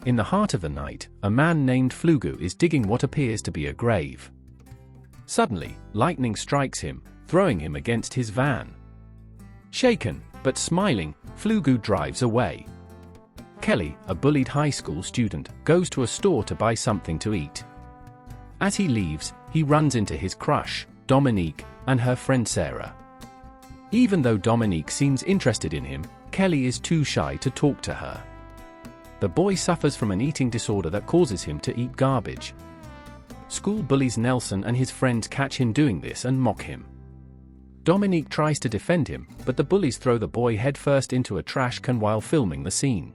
In the heart of the night, a man named Flugu is digging what appears to be a grave. Suddenly, lightning strikes him, throwing him against his van. Shaken, but smiling, Flugu drives away. Kelly, a bullied high school student, goes to a store to buy something to eat. As he leaves, he runs into his crush, Dominique, and her friend Sarah. Even though Dominique seems interested in him, Kelly is too shy to talk to her. The boy suffers from an eating disorder that causes him to eat garbage. School bullies Nelson and his friends catch him doing this and mock him. Dominique tries to defend him, but the bullies throw the boy headfirst into a trash can while filming the scene.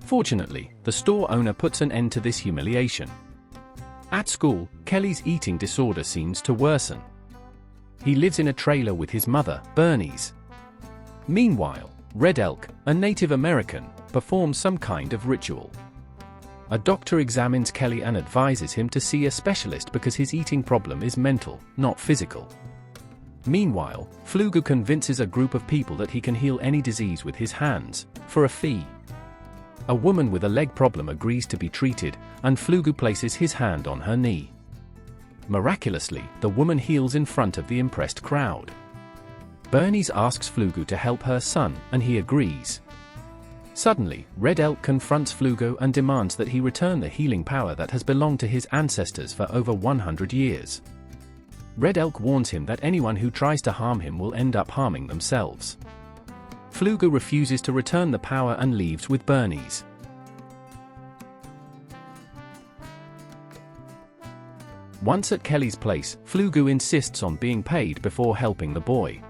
Fortunately, the store owner puts an end to this humiliation. At school, Kelly's eating disorder seems to worsen. He lives in a trailer with his mother, Bernice. Meanwhile, Red Elk, a Native American, performs some kind of ritual. A doctor examines Kelly and advises him to see a specialist because his eating problem is mental, not physical. Meanwhile, Flugu convinces a group of people that he can heal any disease with his hands, for a fee. A woman with a leg problem agrees to be treated, and Flugu places his hand on her knee. Miraculously, the woman heals in front of the impressed crowd. Bernice asks Flugu to help her son, and he agrees. Suddenly, Red Elk confronts Flugu and demands that he return the healing power that has belonged to his ancestors for over 100 years. Red Elk warns him that anyone who tries to harm him will end up harming themselves. Flugu refuses to return the power and leaves with Bernice. Once at Kelly's place, Flugu insists on being paid before helping the boy.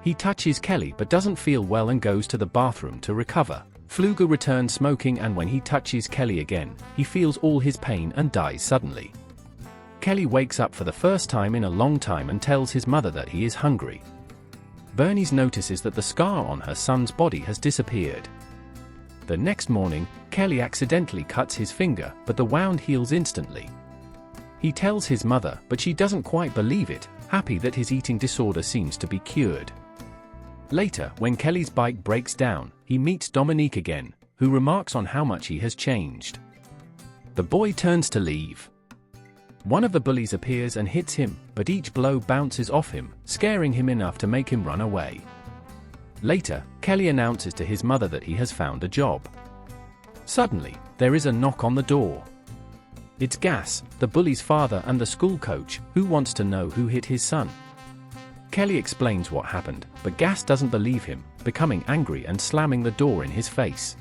He touches Kelly but doesn't feel well and goes to the bathroom to recover. Flugu returns smoking, and when he touches Kelly again, he feels all his pain and dies suddenly. Kelly wakes up for the first time in a long time and tells his mother that he is hungry. Bernice notices that the scar on her son's body has disappeared. The next morning, Kelly accidentally cuts his finger, but the wound heals instantly. He tells his mother, but she doesn't quite believe it, happy that his eating disorder seems to be cured. Later, when Kelly's bike breaks down, he meets Dominique again, who remarks on how much he has changed. The boy turns to leave. One of the bullies appears and hits him, but each blow bounces off him, scaring him enough to make him run away. Later, Kelly announces to his mother that he has found a job. Suddenly, there is a knock on the door. It's Gas, the bully's father and the school coach, who wants to know who hit his son. Kelly explains what happened, but Gas doesn't believe him, becoming angry and slamming the door in his face.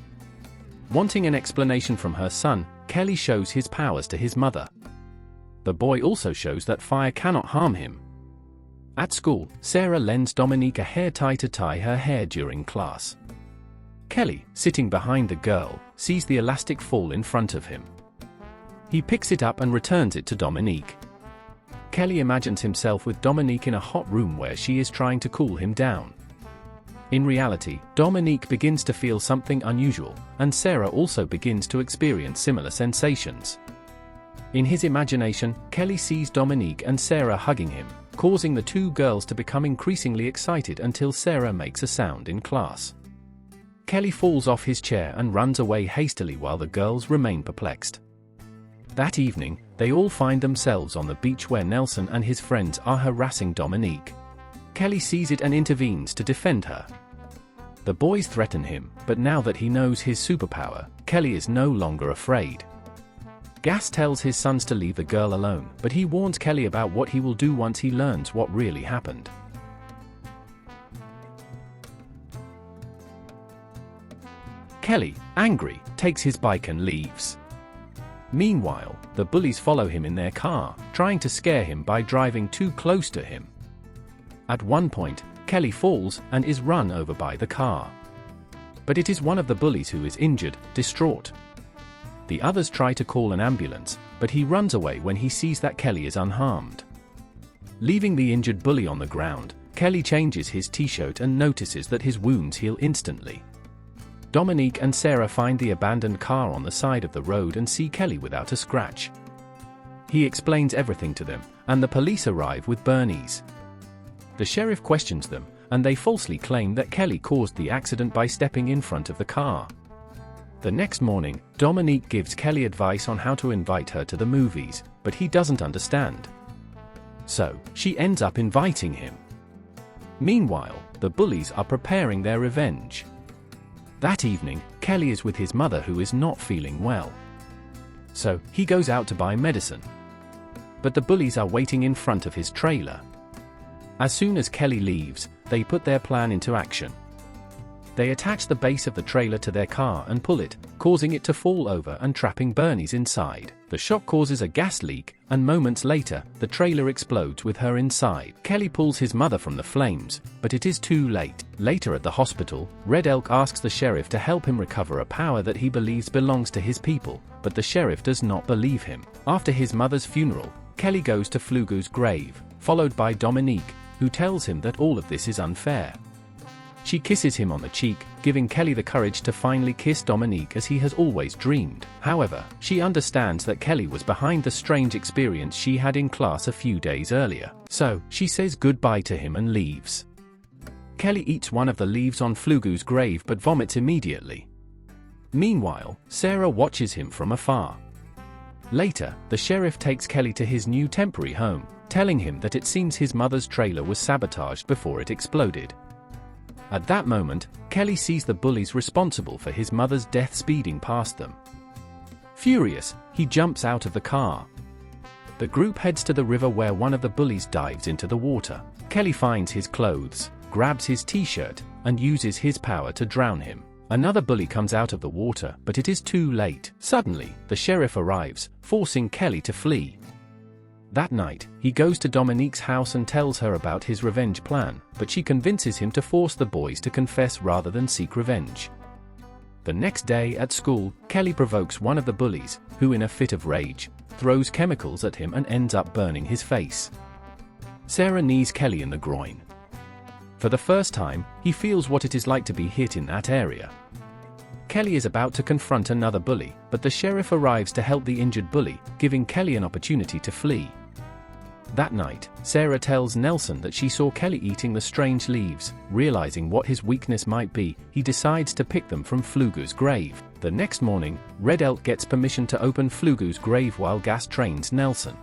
Wanting an explanation from her son, Kelly shows his powers to his mother. The boy also shows that fire cannot harm him. At school, Sarah lends Dominique a hair tie to tie her hair during class. Kelly, sitting behind the girl, sees the elastic fall in front of him. He picks it up and returns it to Dominique. Kelly imagines himself with Dominique in a hot room where she is trying to cool him down. In reality, Dominique begins to feel something unusual, and Sarah also begins to experience similar sensations. In his imagination, Kelly sees Dominique and Sarah hugging him, causing the two girls to become increasingly excited until Sarah makes a sound in class. Kelly falls off his chair and runs away hastily while the girls remain perplexed. That evening, they all find themselves on the beach where Nelson and his friends are harassing Dominique. Kelly sees it and intervenes to defend her. The boys threaten him, but now that he knows his superpower, Kelly is no longer afraid. Gas tells his sons to leave the girl alone, but he warns Kelly about what he will do once he learns what really happened. Kelly, angry, takes his bike and leaves. Meanwhile, the bullies follow him in their car, trying to scare him by driving too close to him. At one point, Kelly falls and is run over by the car. But it is one of the bullies who is injured, distraught. The others try to call an ambulance, but he runs away when he sees that Kelly is unharmed. Leaving the injured bully on the ground, Kelly changes his t-shirt and notices that his wounds heal instantly. Dominique and Sarah find the abandoned car on the side of the road and see Kelly without a scratch. He explains everything to them, and the police arrive with Bernice. The sheriff questions them, and they falsely claim that Kelly caused the accident by stepping in front of the car. The next morning, Dominique gives Kelly advice on how to invite her to the movies, but he doesn't understand. So, she ends up inviting him. Meanwhile, the bullies are preparing their revenge. That evening, Kelly is with his mother who is not feeling well. So, he goes out to buy medicine. But the bullies are waiting in front of his trailer. As soon as Kelly leaves, they put their plan into action. They attach the base of the trailer to their car and pull it, causing it to fall over and trapping Bernice inside. The shock causes a gas leak, and moments later, the trailer explodes with her inside. Kelly pulls his mother from the flames, but it is too late. Later at the hospital, Red Elk asks the sheriff to help him recover a power that he believes belongs to his people, but the sheriff does not believe him. After his mother's funeral, Kelly goes to Flugu's grave, followed by Dominique, who tells him that all of this is unfair. She kisses him on the cheek, giving Kelly the courage to finally kiss Dominique as he has always dreamed. However, she understands that Kelly was behind the strange experience she had in class a few days earlier. So, she says goodbye to him and leaves. Kelly eats one of the leaves on Flugu's grave but vomits immediately. Meanwhile, Sarah watches him from afar. Later, the sheriff takes Kelly to his new temporary home, telling him that it seems his mother's trailer was sabotaged before it exploded. At that moment, Kelly sees the bullies responsible for his mother's death speeding past them. Furious, he jumps out of the car. The group heads to the river where one of the bullies dives into the water. Kelly finds his clothes, grabs his t-shirt, and uses his power to drown him. Another bully comes out of the water, but it is too late. Suddenly, the sheriff arrives, forcing Kelly to flee. That night, he goes to Dominique's house and tells her about his revenge plan, but she convinces him to force the boys to confess rather than seek revenge. The next day at school, Kelly provokes one of the bullies, who in a fit of rage, throws chemicals at him and ends up burning his face. Sarah knees Kelly in the groin. For the first time, he feels what it is like to be hit in that area. Kelly is about to confront another bully, but the sheriff arrives to help the injured bully, giving Kelly an opportunity to flee. That night, Sarah tells Nelson that she saw Kelly eating the strange leaves. Realizing what his weakness might be, he decides to pick them from Flugu's grave. The next morning, Red Elk gets permission to open Flugu's grave while Gas trains Nelson.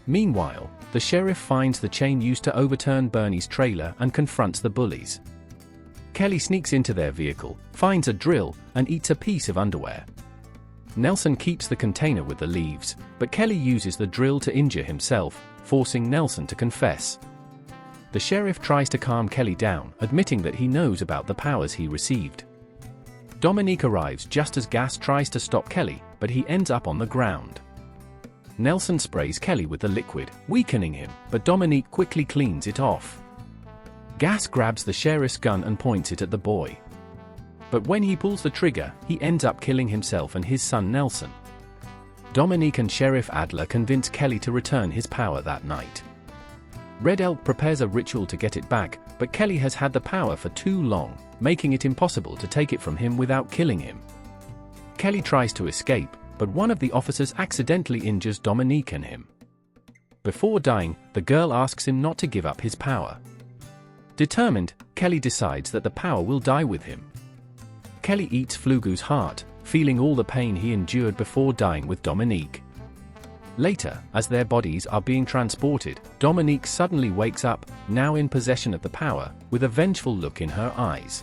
Meanwhile, the sheriff finds the chain used to overturn Bernie's trailer and confronts the bullies. Kelly sneaks into their vehicle, finds a drill, and eats a piece of underwear. Nelson keeps the container with the leaves, but Kelly uses the drill to injure himself, forcing Nelson to confess. The sheriff tries to calm Kelly down, admitting that he knows about the powers he received. Dominique arrives just as Gas tries to stop Kelly, but he ends up on the ground. Nelson sprays Kelly with the liquid, weakening him, but Dominique quickly cleans it off. Gas grabs the sheriff's gun and points it at the boy. But when he pulls the trigger, he ends up killing himself and his son Nelson. Dominique and Sheriff Adler convince Kelly to return his power that night. Red Elk prepares a ritual to get it back, but Kelly has had the power for too long, making it impossible to take it from him without killing him. Kelly tries to escape, but one of the officers accidentally injures Dominique and him. Before dying, the girl asks him not to give up his power. Determined, Kelly decides that the power will die with him. Kelly eats Flugu's heart, feeling all the pain he endured before dying with Dominique. Later, as their bodies are being transported, Dominique suddenly wakes up, now in possession of the power, with a vengeful look in her eyes.